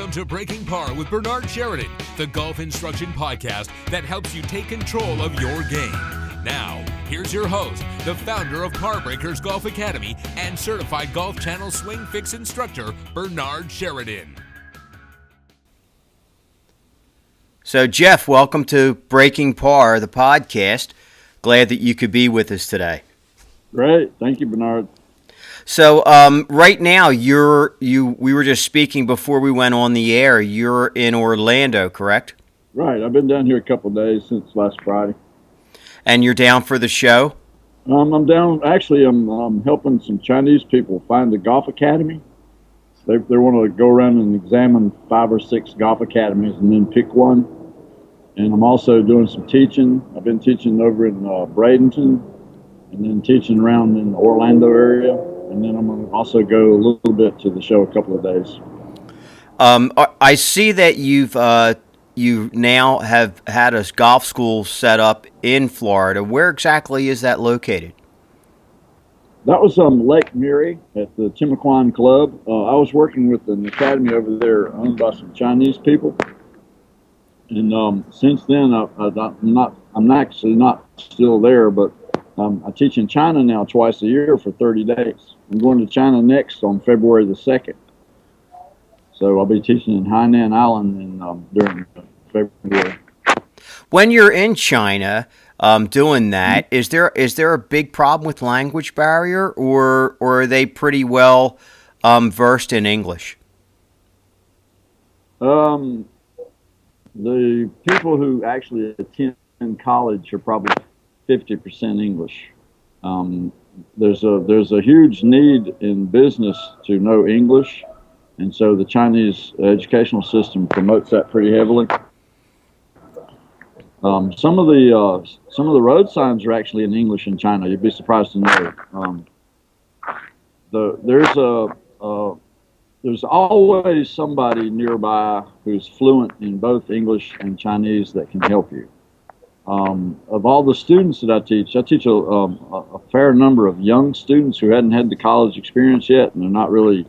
Welcome to Breaking Par with Bernard Sheridan, the golf instruction podcast that helps you take control of your game. Now, here's your host, the founder of Par Breakers Golf Academy and certified Golf Channel Swing Fix instructor, Bernard Sheridan. So, Geoff, welcome to Breaking Par, the podcast. Glad that you could be with us today. Great. Thank you, Bernard. So, right now, we were just speaking before we went on the air. You're in Orlando, correct? Right. I've been down here a couple of days since last Friday. And you're down for the show? I'm down. Actually, I'm helping some Chinese people find a golf academy. They want to go around and examine 5 or 6 golf academies and then pick one. And I'm also doing some teaching. I've been teaching over in Bradenton and then teaching around in the Orlando area. And then I'm going to also go a little bit to the show a couple of days. I see that you now have had a golf school set up in Florida. Where exactly is that located? That was Lake Mary at the Timaquan Club. I was working with an academy over there owned by some Chinese people. And since then, I'm actually not still there, but I teach in China now twice a year for 30 days. I'm going to China next on February the 2nd. So I'll be teaching in Hainan Island during February. When you're in China doing that, is there a big problem with language barrier, or are they pretty well versed in English? The people who actually attend college are probably 50% English. There's a huge need in business to know English, and so the Chinese educational system promotes that pretty heavily. Some of the road signs are actually in English in China. You'd be surprised to know. There's always somebody nearby who's fluent in both English and Chinese that can help you. Of all the students that I teach a fair number of young students who hadn't had the college experience yet, and they're not really,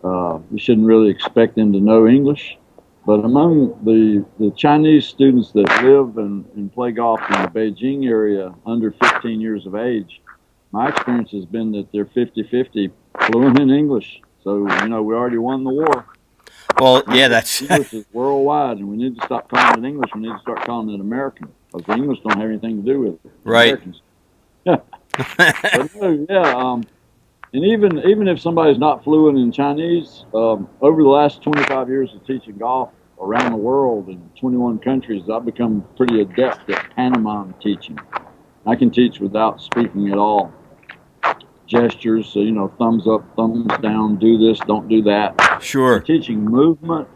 you shouldn't really expect them to know English. But among the Chinese students that live and play golf in the Beijing area under 15 years of age, my experience has been that they're 50-50 fluent in English. So, we already won the war. Well, yeah, that's... English is worldwide, and we need to stop calling it English. We need to start calling it American, because the English don't have anything to do with it. Right. Americans. But no, yeah, and even if somebody's not fluent in Chinese, over the last 25 years of teaching golf around the world in 21 countries, I've become pretty adept at pantomime teaching. I can teach without speaking at all. Gestures, so thumbs up, thumbs down, do this, don't do that. Sure. I'm teaching movement,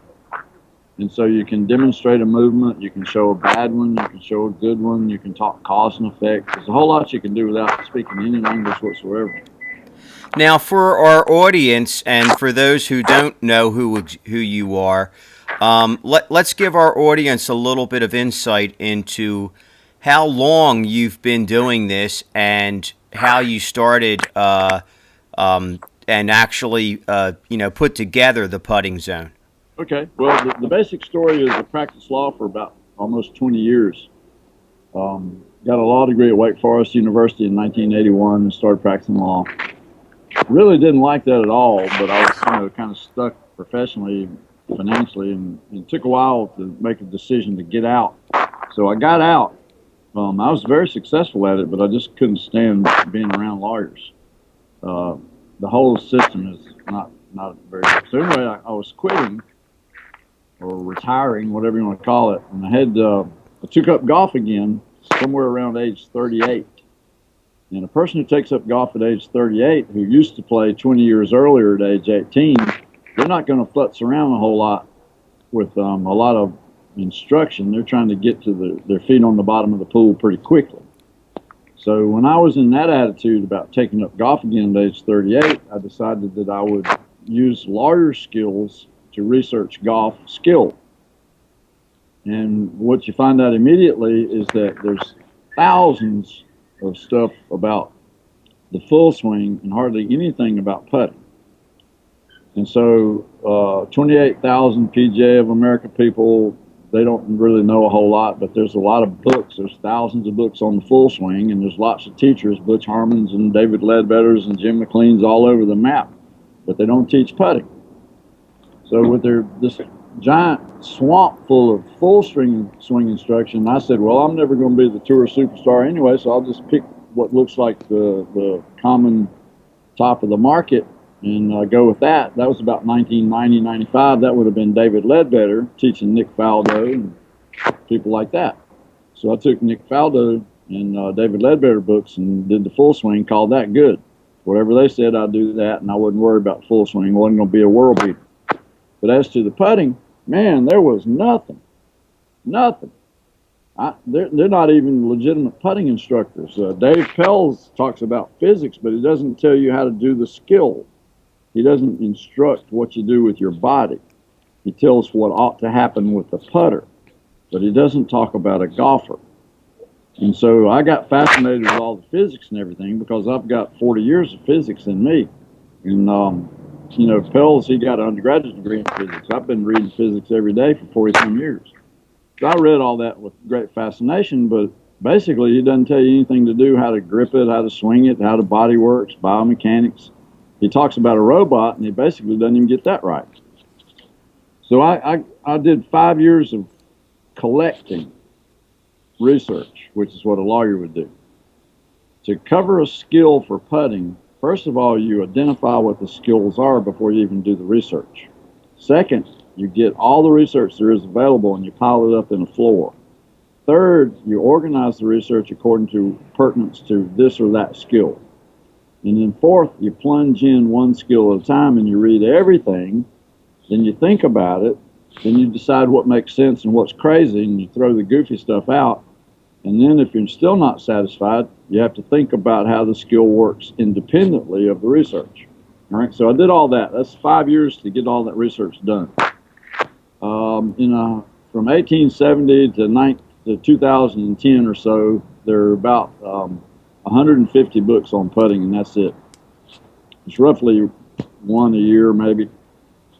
and so you can demonstrate a movement, you can show a bad one, you can show a good one, you can talk cause and effect. There's a whole lot you can do without speaking any language whatsoever. Now, for our audience and for those who don't know who you are, let's give our audience a little bit of insight into how long you've been doing this and how you started and actually put together the putting zone. Okay. Well, the basic story is I practiced law for about almost 20 years. Got a law degree at Wake Forest University in 1981 and started practicing law. Really didn't like that at all, but I was kind of stuck professionally, financially, and it took a while to make a decision to get out. So I got out. I was very successful at it, but I just couldn't stand being around lawyers. The whole system is not very good. So anyway, I was quitting or retiring, whatever you want to call it, and I took up golf again somewhere around age 38. And a person who takes up golf at age 38, who used to play 20 years earlier at age 18, they're not going to futz around a whole lot with a lot of instruction. They're trying to get to their feet on the bottom of the pool pretty quickly. So when I was in that attitude about taking up golf again at age 38, I decided that I would use lawyer skills to research golf skill. And what you find out immediately is that there's thousands of stuff about the full swing and hardly anything about putting. And so 28,000 PGA of America people, they don't really know a whole lot, but there's a lot of books. There's thousands of books on the full swing, and there's lots of teachers, Butch Harmon's and David Ledbetter's and Jim McLean's all over the map, but they don't teach putting. So with this giant swamp full of full swing instruction, I said, well, I'm never going to be the tour superstar anyway, so I'll just pick what looks like the common top of the market and go with that. That was about 1990, 95. That would have been David Ledbetter teaching Nick Faldo and people like that. So I took Nick Faldo and David Ledbetter books and did the full swing, called that good. Whatever they said, I'd do that, and I wouldn't worry about full swing. I wasn't going to be a world beater. But as to the putting, man, there was nothing. Nothing. They're not even legitimate putting instructors. Dave Pelz talks about physics, but he doesn't tell you how to do the skill. He doesn't instruct what you do with your body. He tells what ought to happen with the putter, but he doesn't talk about a golfer. And so I got fascinated with all the physics and everything because I've got 40 years of physics in me. And, you know, Pelz, he got an undergraduate degree in physics. I've been reading physics every day for 40-some years. So I read all that with great fascination, but basically he doesn't tell you anything to do, how to grip it, how to swing it, how the body works, biomechanics. He talks about a robot, and he basically doesn't even get that right. So I did 5 years of collecting research, which is what a lawyer would do. To cover a skill for putting, first of all, you identify what the skills are before you even do the research. Second, you get all the research there is available and you pile it up in a floor. Third, you organize the research according to pertinence to this or that skill. And then fourth, you plunge in one skill at a time and you read everything, then you think about it, then you decide what makes sense and what's crazy, and you throw the goofy stuff out. And then if you're still not satisfied, you have to think about how the skill works independently of the research. All right, so I did all that. That's 5 years to get all that research done. From 1870 to 2010 or so, there are about 150 books on putting, and that's it. It's roughly one a year, maybe.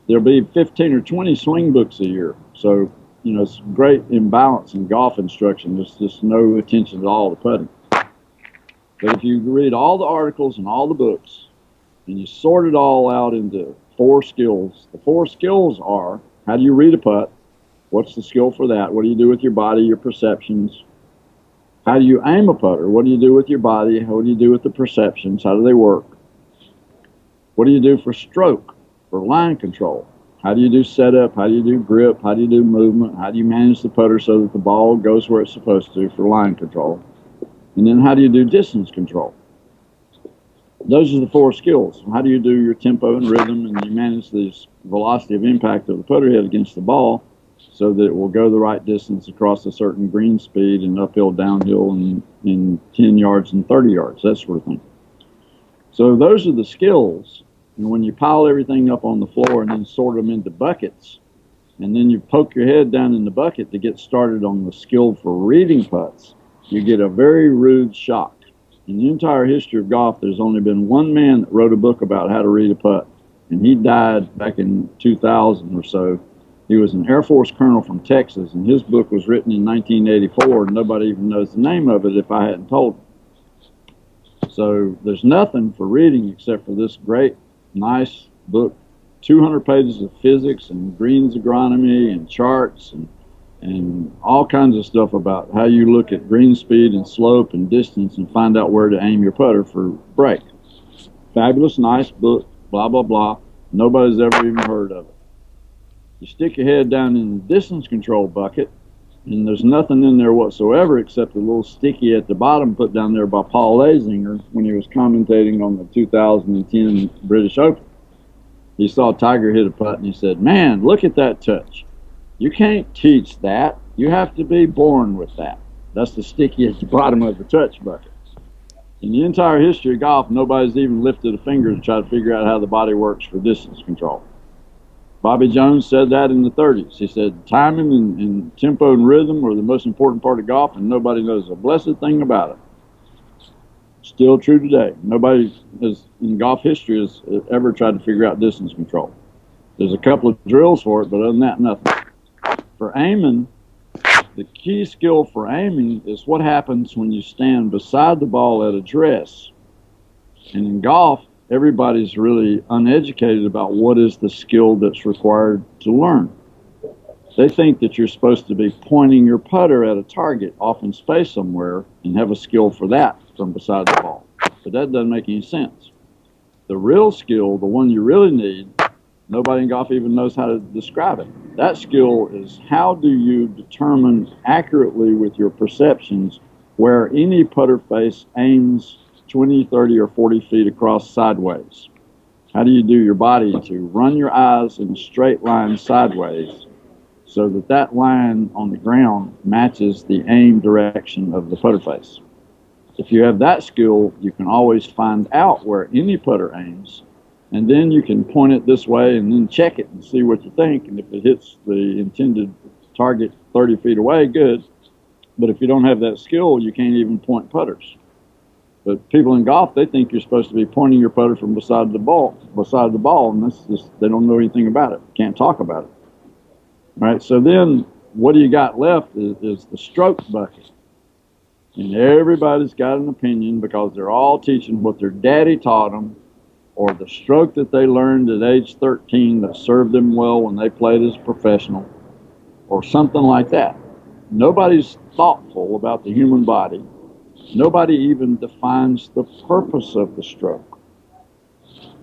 There'll be 15 or 20 swing books a year. So, you know, it's great imbalance in golf instruction. There's just no attention at all to putting. But if you read all the articles and all the books, and you sort it all out into 4 skills, the 4 skills are, how do you read a putt? What's the skill for that? What do you do with your body, your perceptions? How do you aim a putter? What do you do with your body? What do you do with the perceptions? How do they work? What do you do for stroke, for line control? How do you do setup? How do you do grip? How do you do movement? How do you manage the putter so that the ball goes where it's supposed to for line control? And then how do you do distance control? Those are the 4 skills. How do you do your tempo and rhythm, and you manage the velocity of impact of the putter head against the ball so that it will go the right distance across a certain green speed and uphill, downhill, and in 10 yards and 30 yards, that sort of thing. So those are the skills. And when you pile everything up on the floor and then sort them into buckets, and then you poke your head down in the bucket to get started on the skill for reading putts, you get a very rude shock. In the entire history of golf, there's only been one man that wrote a book about how to read a putt, and he died back in 2000 or so. He was an Air Force colonel from Texas, and his book was written in 1984, and nobody even knows the name of it if I hadn't told them. So there's nothing for reading except for this great, nice book, 200 pages of physics and greens agronomy and charts and all kinds of stuff about how you look at green speed and slope and distance and find out where to aim your putter for break. Fabulous, nice book, blah, blah, blah. Nobody's ever even heard of it. You stick your head down in the distance control bucket, and there's nothing in there whatsoever except a little sticky at the bottom put down there by Paul Azinger when he was commentating on the 2010 British Open. He saw Tiger hit a putt, and he said, "Man, look at that touch. You can't teach that. You have to be born with that." That's the sticky at the bottom of the touch bucket. In the entire history of golf, nobody's even lifted a finger to try to figure out how the body works for distance control. Bobby Jones said that in the 30s. He said timing and tempo and rhythm are the most important part of golf, and nobody knows a blessed thing about it. Still true today. Nobody in golf history has ever tried to figure out distance control. There's a couple of drills for it, but other than that, nothing. For aiming, the key skill for aiming is what happens when you stand beside the ball at address. And in golf, everybody's really uneducated about what is the skill that's required to learn. They think that you're supposed to be pointing your putter at a target off in space somewhere and have a skill for that from beside the ball. But that doesn't make any sense. The real skill, the one you really need, nobody in golf even knows how to describe it. That skill is how do you determine accurately with your perceptions where any putter face aims 20, 30, or 40 feet across sideways. How do you do your body to run your eyes in a straight line sideways so that that line on the ground matches the aim direction of the putter face? If you have that skill, you can always find out where any putter aims, and then you can point it this way and then check it and see what you think. And if it hits the intended target 30 feet away, good. But if you don't have that skill, you can't even point putters. But people in golf, they think you're supposed to be pointing your putter from beside the ball, and that's just, they don't know anything about it. Can't talk about it. All right, so then what do you got left is the stroke bucket. And everybody's got an opinion because they're all teaching what their daddy taught them or the stroke that they learned at age 13 that served them well when they played as a professional or something like that. Nobody's thoughtful about the human body. Nobody even defines the purpose of the stroke.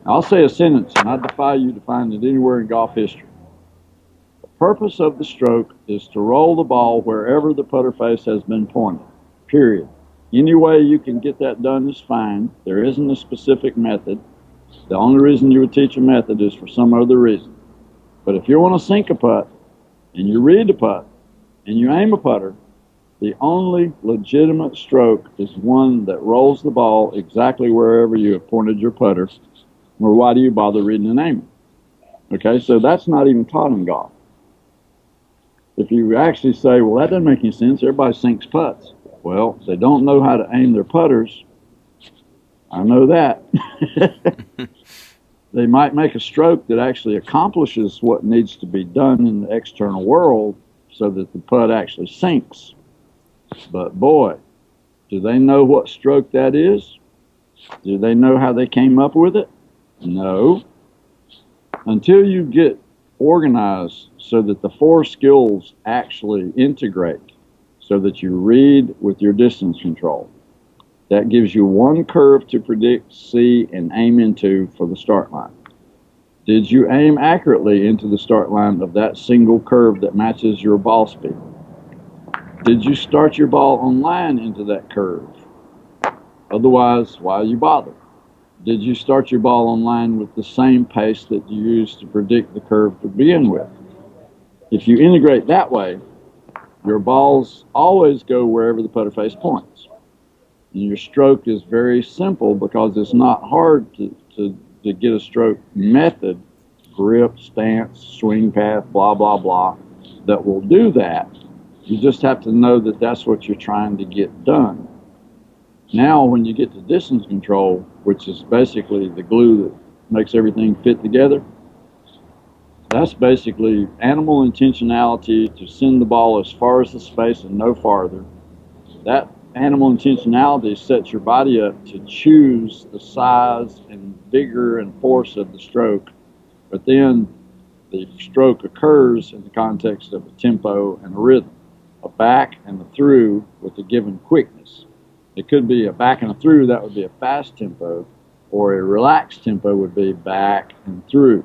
I'll say a sentence, and I defy you to find it anywhere in golf history. The purpose of the stroke is to roll the ball wherever the putter face has been pointed, period. Any way you can get that done is fine. There isn't a specific method. The only reason you would teach a method is for some other reason. But if you want to sink a putt, and you read the putt, and you aim a putter, the only legitimate stroke is one that rolls the ball exactly wherever you have pointed your putter. Or why do you bother reading and aiming? Okay, so that's not even taught in golf. If you actually say, well, that doesn't make any sense, everybody sinks putts. Well, they don't know how to aim their putters. I know that. They might make a stroke that actually accomplishes what needs to be done in the external world so that the putt actually sinks. But boy, do they know what stroke that is? Do they know how they came up with it? No. Until you get organized so that the four skills actually integrate, so that you read with your distance control. That gives you one curve to predict, see, and aim into for the start line. Did you aim accurately into the start line of that single curve that matches your ball speed? Did you start your ball on line into that curve? Otherwise, why you bother? Did you start your ball on line with the same pace that you used to predict the curve to begin with? If you integrate that way, your balls always go wherever the putter face points. And your stroke is very simple because it's not hard to get a stroke method, grip, stance, swing path, blah, blah, blah, that will do that. You just have to know that that's what you're trying to get done. Now, when you get to distance control, which is basically the glue that makes everything fit together, that's basically animal intentionality to send the ball as far as the space and no farther. That animal intentionality sets your body up to choose the size and vigor and force of the stroke, but then the stroke occurs in the context of a tempo and a rhythm, a back and a through with a given quickness. It could be a back and a through, that would be a fast tempo, or a relaxed tempo would be back and through.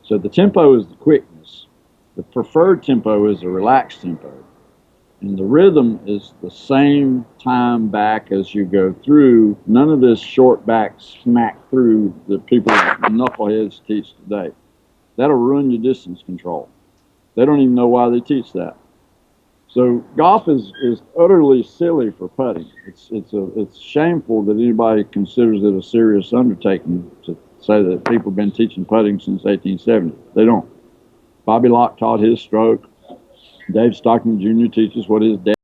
So the tempo is the quickness. The preferred tempo is a relaxed tempo. And the rhythm is the same time back as you go through. None of this short back smack through that people knuckleheads teach today. That'll ruin your distance control. They don't even know why they teach that. So golf is utterly silly for putting. It's shameful that anybody considers it a serious undertaking to say that people have been teaching putting since 1870. They don't. Bobby Locke taught his stroke. Dave Stockman Jr. teaches what his dad